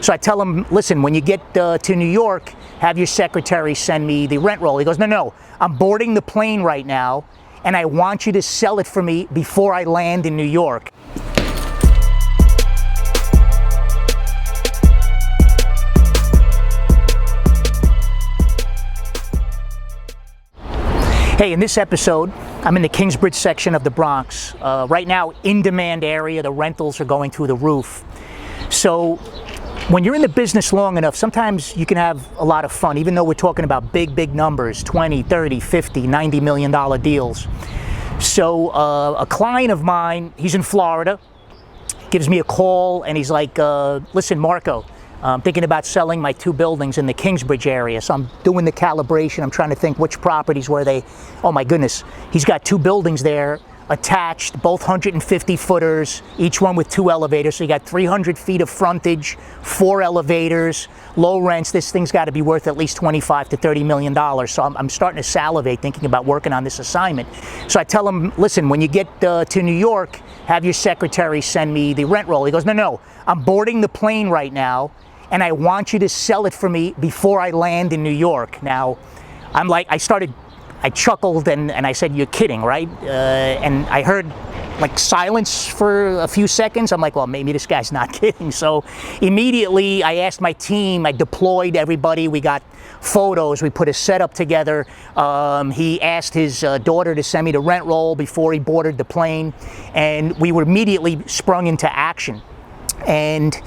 So I tell him, listen, when you get to New York, have your secretary send me the rent roll. He goes, no, I'm boarding the plane right now, and I want you to sell it for me before I land in New York. Hey, in this episode, I'm in the Kingsbridge section of the Bronx. Right now, in-demand area, the rentals are going through the roof. So when you're in the business long enough, sometimes you can have a lot of fun, even though we're talking about big numbers, 20, 30, 50, $90 million deals. So a client of mine, he's in Florida, gives me a call and he's like, listen, Marco, I'm thinking about selling my 2 buildings in the Kingsbridge area. So I'm doing the calibration. I'm trying to think which properties were they. Oh my goodness. He's got 2 buildings there attached, both 150 footers, each one with 2 elevators. So you got 300 feet of frontage, 4 elevators, low rents. This thing's got to be worth at least $25 to $30 million. So I'm starting to salivate thinking about working on this assignment. So I tell him, listen, when you get to New York, have your secretary send me the rent roll. He goes, no, I'm boarding the plane right now, and I want you to sell it for me before I land in New York. Now, I'm like, I chuckled and I said, you're kidding, right? And I heard like silence for a few seconds. I'm like, well, maybe this guy's not kidding. So immediately I asked my team, I deployed everybody. We got photos, we put a setup together. He asked his daughter to send me the rent roll before he boarded the plane. And we were immediately sprung into action. And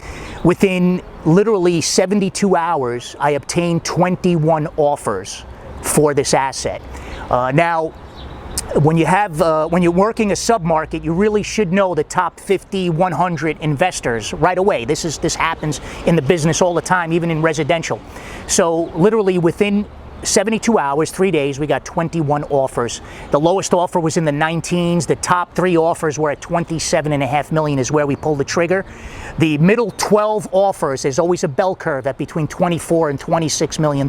within literally 72 hours, I obtained 21 offers for this asset. Now, when you're working a submarket, you really should know the top 50, 100 investors right away. This happens in the business all the time, even in residential. So literally within 72 hours, 3 days, we got 21 offers. The lowest offer was in the 19s. The top 3 offers were at $27.5 million is where we pulled the trigger. The middle 12 offers, there's always a bell curve at between $24 and $26 million.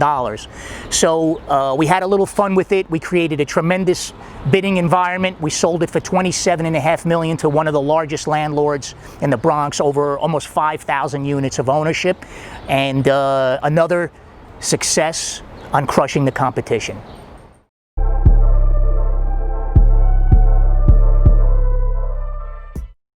So we had a little fun with it. We created a tremendous bidding environment. We sold it for $27.5 million to one of the largest landlords in the Bronx, over almost 5,000 units of ownership. And another success on crushing the competition.